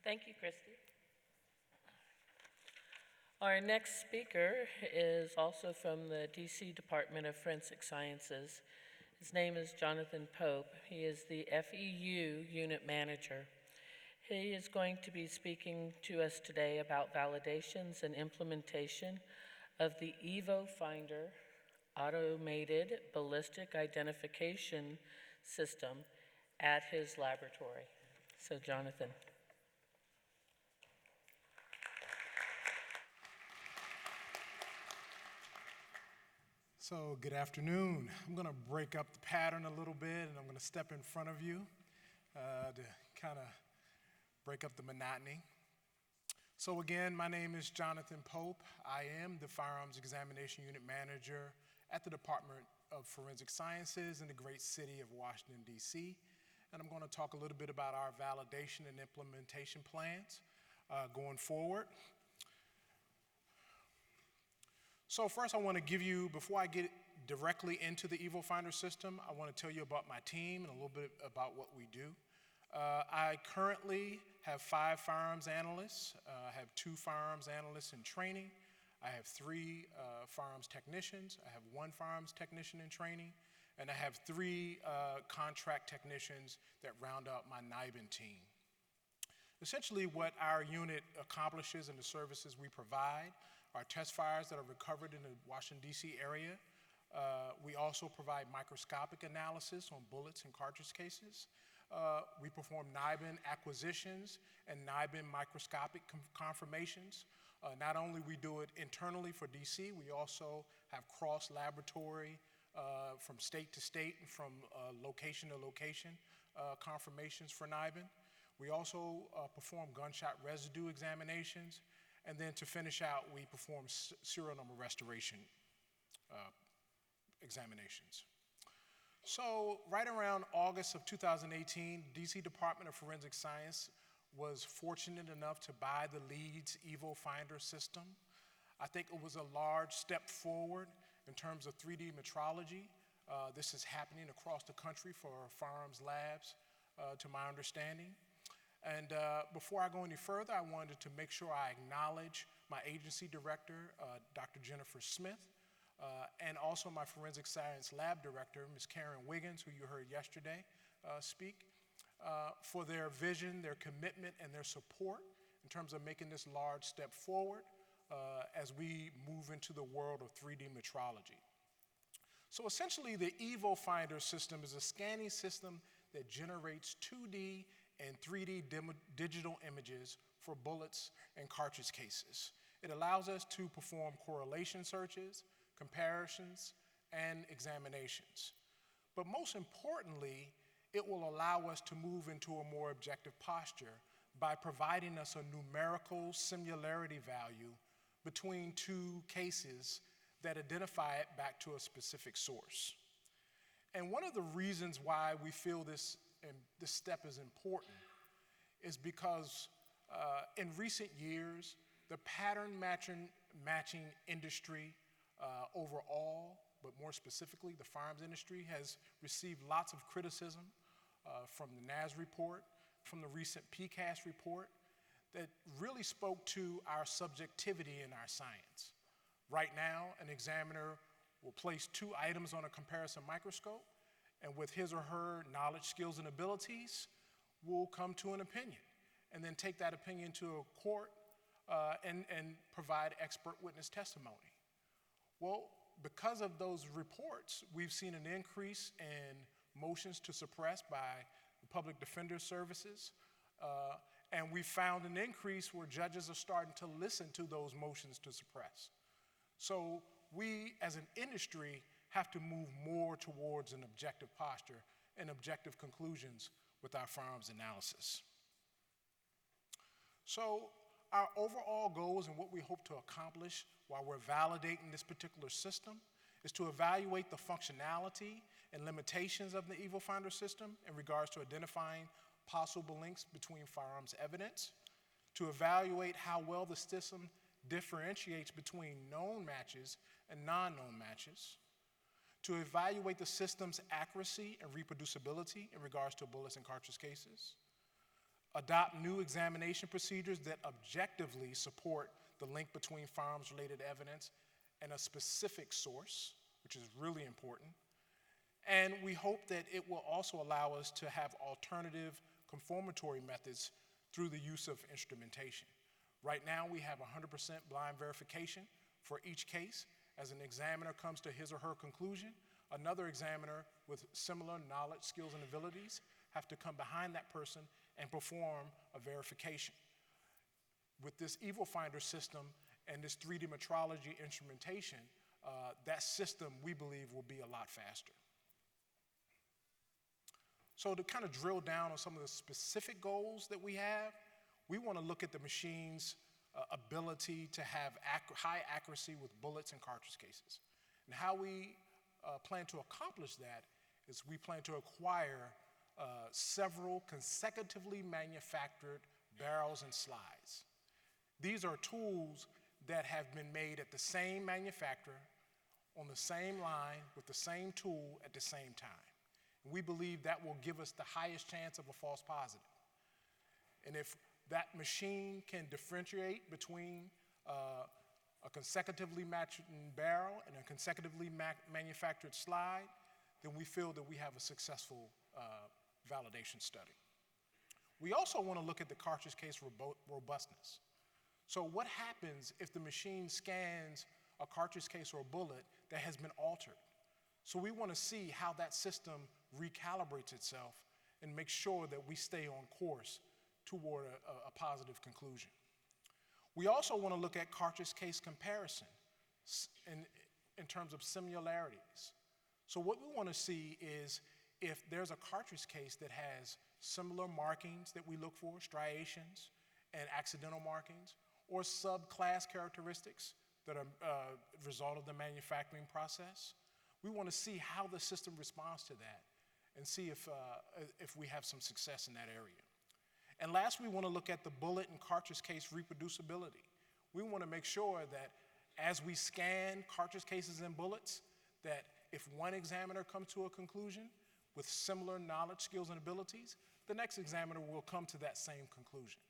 Thank you, Christy. Our next speaker is also from the DC Department of Forensic Sciences. His name is Jonathan Pope. He is the FEU Unit Manager. He is going to be speaking to us today about validations and implementation of the Evofinder automated ballistic identification system at his laboratory. So, Jonathan. So, good afternoon. I'm going to break up the pattern a little bit, and I'm going to step in front of you to kind of break up the monotony. So again, my name is Jonathan Pope. I am the Firearms Examination Unit Manager at the Department of Forensic Sciences in the great city of Washington, D.C. And I'm going to talk a little bit about our validation and implementation plans going forward. So first I want to give you, before I get directly into the Evofinder system, I want to tell you about my team and a little bit about what we do. I currently have 5 firearms analysts. I have 2 firearms analysts in training. I have 3 firearms technicians. I have 1 firearms technician in training. And I have 3 contract technicians that round out my NIBIN team. Essentially what our unit accomplishes and the services we provide are test fires that are recovered in the Washington, D.C. area. We also provide microscopic analysis on bullets and cartridge cases. We perform NIBIN acquisitions and NIBIN microscopic confirmations. Not only we do it internally for DC, we also have cross-laboratory from state to state and from location to location confirmations for NIBIN. We also perform gunshot residue examinations, and then to finish out, we perform serial number restoration examinations. So right around August of 2018, DC Department of Forensic Science was fortunate enough to buy the Leeds Evofinder system. I think it was a large step forward in terms of 3D metrology. This is happening across the country for firearms labs, to my understanding. And before I go any further, I wanted to make sure I acknowledge my agency director, Dr. Jennifer Smith, and also my forensic science lab director, Ms. Karen Wiggins, who you heard yesterday speak, for their vision, their commitment, and their support in terms of making this large step forward as we move into the world of 3D metrology. So essentially, the Evofinder system is a scanning system that generates 2D and 3D digital images for bullets and cartridge cases. It allows us to perform correlation searches, comparisons, and examinations. But most importantly, it will allow us to move into a more objective posture by providing us a numerical similarity value between 2 cases that identify it back to a specific source. And one of the reasons why we feel this step is important is because in recent years, the pattern matching industry overall, but more specifically the firearms industry, has received lots of criticism from the NAS report, from the recent PCAST report, that really spoke to our subjectivity in our science. Right now, an examiner will place 2 items on a comparison microscope, and with his or her knowledge, skills, and abilities, will come to an opinion, and then take that opinion to a court and provide expert witness testimony. Well, because of those reports, we've seen an increase in motions to suppress by the public defender services, and we found an increase where judges are starting to listen to those motions to suppress. So we, as an industry, have to move more towards an objective posture and objective conclusions with our firearms analysis. So our overall goals and what we hope to accomplish while we're validating this particular system is to evaluate the functionality and limitations of the Evofinder system in regards to identifying possible links between firearms evidence, to evaluate how well the system differentiates between known matches and non-known matches, to evaluate the system's accuracy and reproducibility in regards to bullets and cartridge cases, adopt new examination procedures that objectively support the link between firearms-related evidence and a specific source, which is really important. And we hope that it will also allow us to have alternative confirmatory methods through the use of instrumentation. Right now, we have 100% blind verification for each case. As an examiner comes to his or her conclusion, another examiner with similar knowledge, skills, and abilities have to come behind that person and perform a verification. With this Evofinder system and this 3D metrology instrumentation, that system, we believe, will be a lot faster. So to kind of drill down on some of the specific goals that we have, we want to look at the machine's ability to have high accuracy with bullets and cartridge cases. And how we plan to accomplish that is we plan to acquire several consecutively manufactured barrels and slides. These are tools that have been made at the same manufacturer, on the same line, with the same tool at the same time. And we believe that will give us the highest chance of a false positive. And if that machine can differentiate between a consecutively matched barrel and a consecutively manufactured slide, then we feel that we have a successful validation study. We also want to look at the cartridge case robustness. So what happens if the machine scans a cartridge case or a bullet that has been altered? So we want to see how that system recalibrates itself and make sure that we stay on course toward a positive conclusion. We also want to look at cartridge case comparison in terms of similarities. So what we want to see is if there's a cartridge case that has similar markings that we look for, striations and accidental markings, or subclass characteristics that are a result of the manufacturing process, we want to see how the system responds to that and see if we have some success in that area. And last, we want to look at the bullet and cartridge case reproducibility. We want to make sure that as we scan cartridge cases and bullets, that if one examiner comes to a conclusion with similar knowledge, skills, and abilities, the next examiner will come to that same conclusion.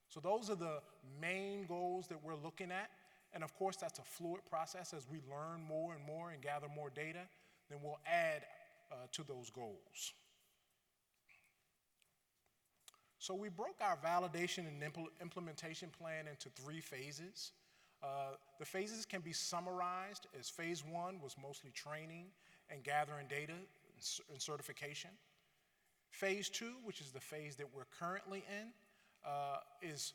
So those are the main goals that we're looking at. And of course, that's a fluid process. As we learn more and more and gather more data, then we'll add to those goals. So we broke our validation and implementation plan into 3 phases. The phases can be summarized as phase 1 was mostly training and gathering data and certification. Phase 2, which is the phase that we're currently in, is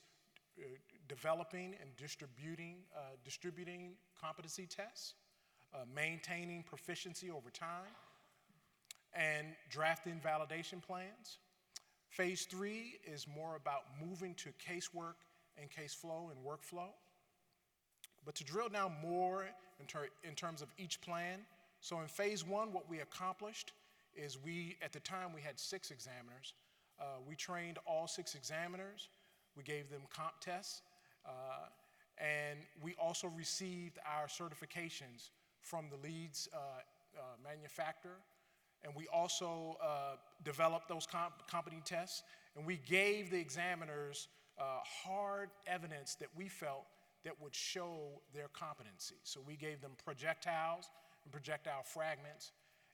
developing and distributing competency tests, maintaining proficiency over time, and drafting validation plans. Phase 3 is more about moving to casework and case flow and workflow. But to drill down more in terms of each plan, so in phase 1, what we accomplished is at the time we had 6 examiners. We trained all 6 examiners. We gave them comp tests. And we also received our certifications from the Leeds manufacturer. And we also developed those competency tests. And we gave the examiners hard evidence that we felt that would show their competency. So we gave them projectiles and projectile fragments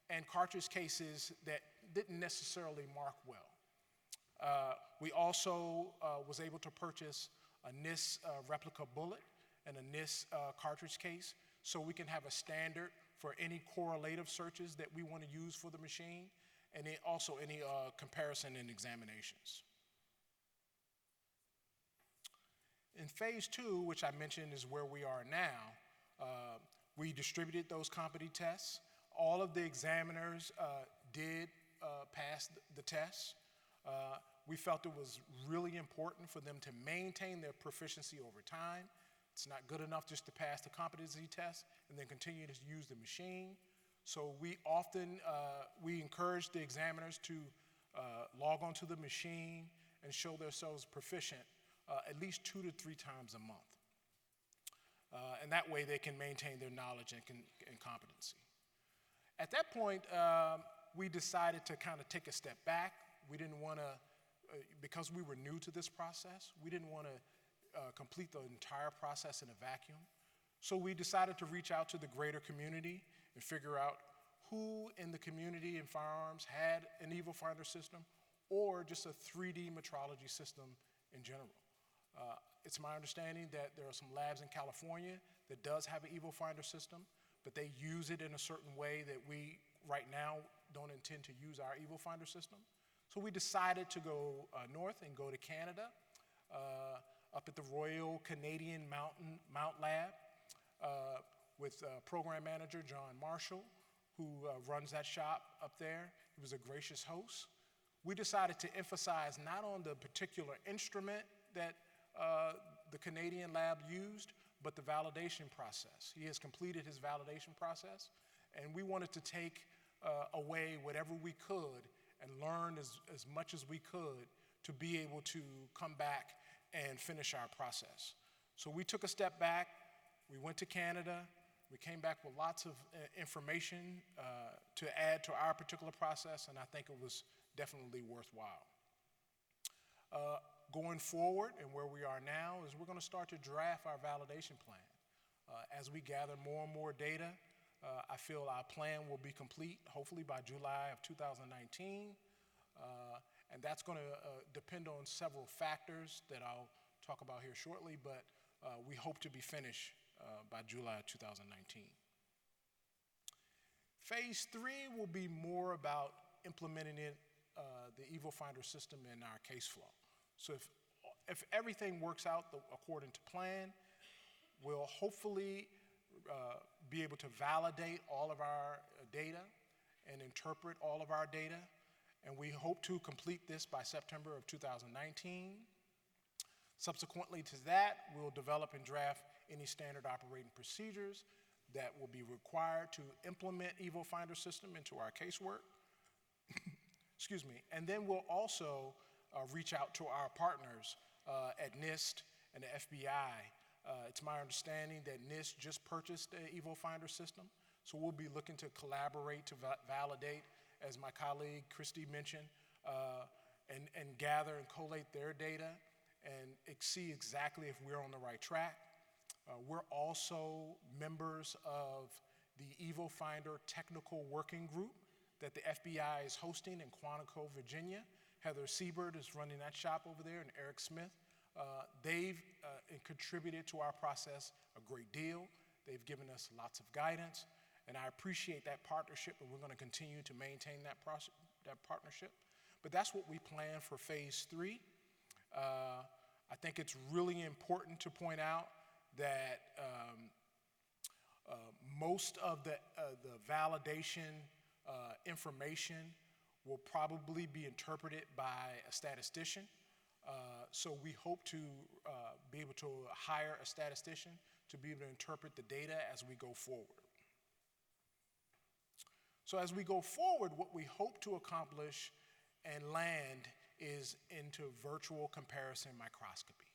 and cartridge cases that didn't necessarily mark well. We also was able to purchase a NIST replica bullet and a NIST cartridge case so we can have a standard for any correlative searches that we want to use for the machine, and also any comparison and examinations. In phase 2, which I mentioned is where we are now, we distributed those competency tests. All of the examiners did pass the tests. We felt it was really important for them to maintain their proficiency over time. It's not good enough just to pass the competency test and then continue to use the machine. So we often, we encourage the examiners to log onto the machine and show themselves proficient at least 2 to 3 times a month. And that way they can maintain their knowledge and competency. At that point, we decided to kind of take a step back. We didn't want to because we were new to this process, we didn't want to complete the entire process in a vacuum. So we decided to reach out to the greater community and figure out who in the community in firearms had an Evofinder system or just a 3D metrology system in general. It's my understanding that there are some labs in California that does have an Evofinder system, but they use it in a certain way that we right now don't intend to use our Evofinder system. So we decided to go north and go to Canada, up at the Royal Canadian Mount Lab with program manager John Marshall, who runs that shop up there. He was a gracious host. We decided to emphasize not on the particular instrument that the Canadian lab used, but the validation process. He has completed his validation process, and we wanted to take away whatever we could and learn as much as we could to be able to come back and finish our process. So we took a step back, we went to Canada, we came back with lots of information to add to our particular process, and I think it was definitely worthwhile. Going forward, and where we are now, is we're going to start to draft our validation plan. As we gather more and more data, I feel our plan will be complete, hopefully by July of 2019. And that's going to depend on several factors that I'll talk about here shortly, but we hope to be finished by July of 2019. Phase 3 will be more about implementing the Evofinder system in our case flow. So if everything works out according to plan, we'll hopefully be able to validate all of our data and interpret all of our data, and we hope to complete this by September of 2019. Subsequently to that, we'll develop and draft any standard operating procedures that will be required to implement Evofinder system into our casework. Excuse me. And then we'll also reach out to our partners at NIST and the FBI. It's my understanding that NIST just purchased the Evofinder system, so we'll be looking to collaborate to validate, as my colleague Christy mentioned, and gather and collate their data and see exactly if we're on the right track. We're also members of the Evofinder Technical Working Group that the FBI is hosting in Quantico, Virginia. Heather Siebert is running that shop over there, and Eric Smith. They've contributed to our process a great deal. They've given us lots of guidance, and I appreciate that partnership, and we're going to continue to maintain that partnership. But that's what we plan for phase 3. I think it's really important to point out that most of the validation information will probably be interpreted by a statistician. So we hope to be able to hire a statistician to be able to interpret the data as we go forward. So as we go forward, what we hope to accomplish and land is into virtual comparison microscopy.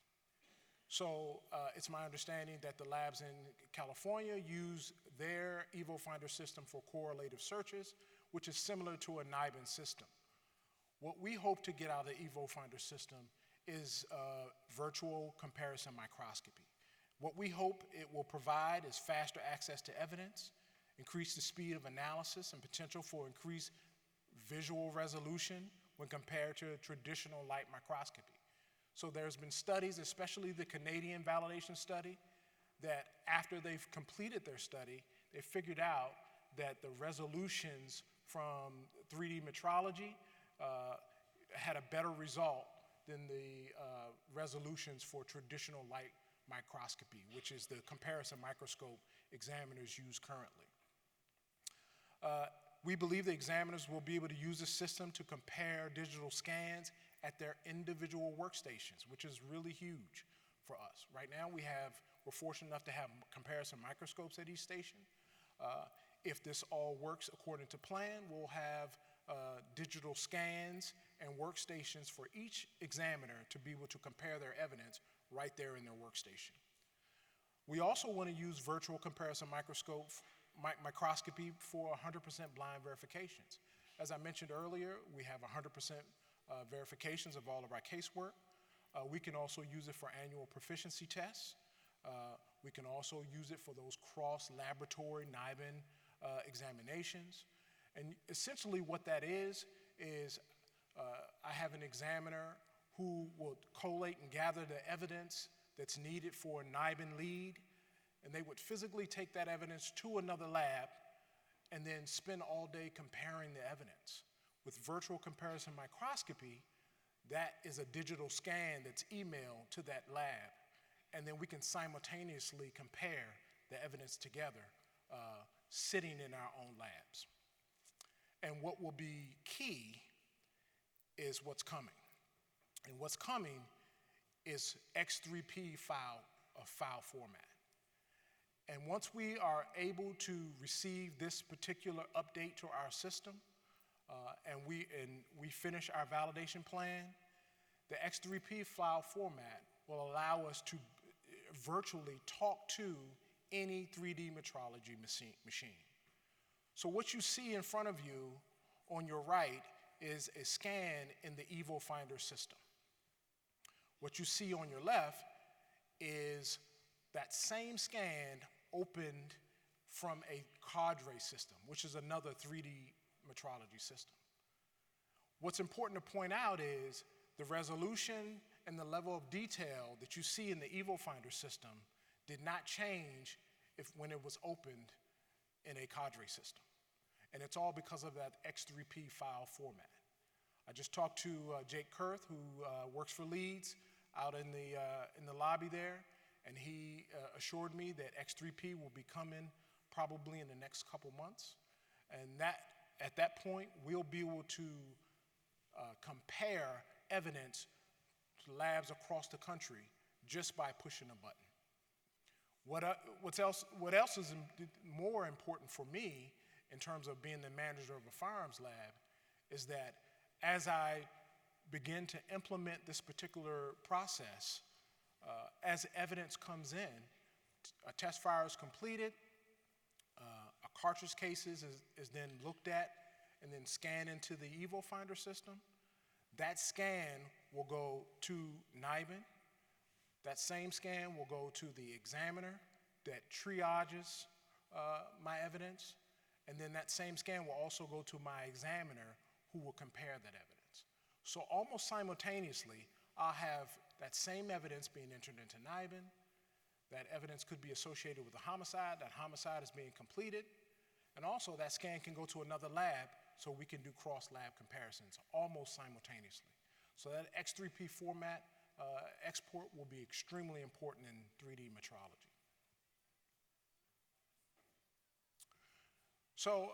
So it's my understanding that the labs in California use their Evofinder system for correlative searches, which is similar to a NIBIN system. What we hope to get out of the Evofinder system is virtual comparison microscopy. What we hope it will provide is faster access to evidence, increase the speed of analysis, and potential for increased visual resolution when compared to traditional light microscopy. So there's been studies, especially the Canadian validation study, that after they've completed their study, they figured out that the resolutions from 3D metrology had a better result than the resolutions for traditional light microscopy, which is the comparison microscope examiners use currently. We believe the examiners will be able to use the system to compare digital scans at their individual workstations, which is really huge for us. Right now we're fortunate enough to have comparison microscopes at each station. If this all works according to plan, we'll have digital scans and workstations for each examiner to be able to compare their evidence right there in their workstation. We also want to use virtual comparison microscopy for 100% blind verifications. As I mentioned earlier, we have 100% verifications of all of our casework. We can also use it for annual proficiency tests. We can also use it for those cross-laboratory NIBIN examinations. And essentially what that is I have an examiner who will collate and gather the evidence that's needed for a NIBIN lead, and they would physically take that evidence to another lab and then spend all day comparing the evidence. With virtual comparison microscopy, that is a digital scan that's emailed to that lab, and then we can simultaneously compare the evidence together, sitting in our own labs. And what will be key is what's coming. And what's coming is X3P file format. And once we are able to receive this particular update to our system, and we finish our validation plan, the X3P file format will allow us to virtually talk to any 3D metrology machine. So what you see in front of you on your right is a scan in the Evofinder system. What you see on your left is that same scan opened from a cadre system, which is another 3D metrology system. What's important to point out is the resolution and the level of detail that you see in the Evofinder system did not change when it was opened in a cadre system. And it's all because of that X3P file format. I just talked to Jake Kurth, who works for Leeds, out in the lobby there, and he assured me that X3P will be coming probably in the next couple months. And at that point, we'll be able to compare evidence to labs across the country just by pushing a button. What else is more important for me in terms of being the manager of a firearms lab is that as I begin to implement this particular process, as evidence comes in, a test fire is completed, a cartridge case is then looked at and then scanned into the Evofinder system. That scan will go to NIBIN. That same scan will go to the examiner that triages my evidence, and then that same scan will also go to my examiner who will compare that evidence. So almost simultaneously, I'll have that same evidence being entered into NIBIN. That evidence could be associated with a homicide. That homicide is being completed. And also that scan can go to another lab so we can do cross-lab comparisons almost simultaneously. So that X3P format export will be extremely important in 3D metrology. So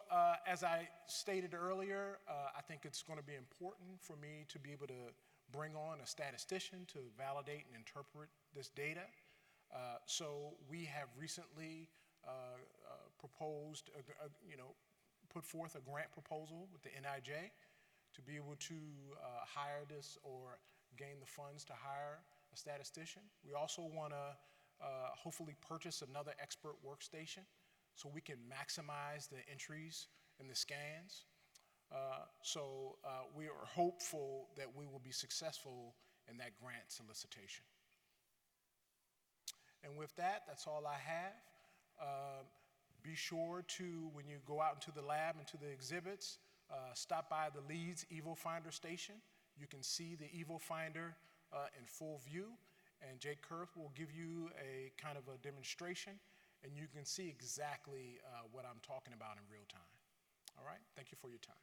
as I stated earlier, I think it's going to be important for me to be able to bring on a statistician to validate and interpret this data. So we have recently proposed, put forth a grant proposal with the NIJ to be able to hire this or gain the funds to hire a statistician. We also want to hopefully purchase another expert workstation so we can maximize the entries and the scans. So we are hopeful that we will be successful in that grant solicitation. And with that, that's all I have. Be sure to, when you go out into the lab, into the exhibits, stop by the Leeds Evofinder station. You can see the Evofinder in full view, and Jake Kurth will give you a kind of a demonstration, and you can see exactly what I'm talking about in real time. All right, thank you for your time.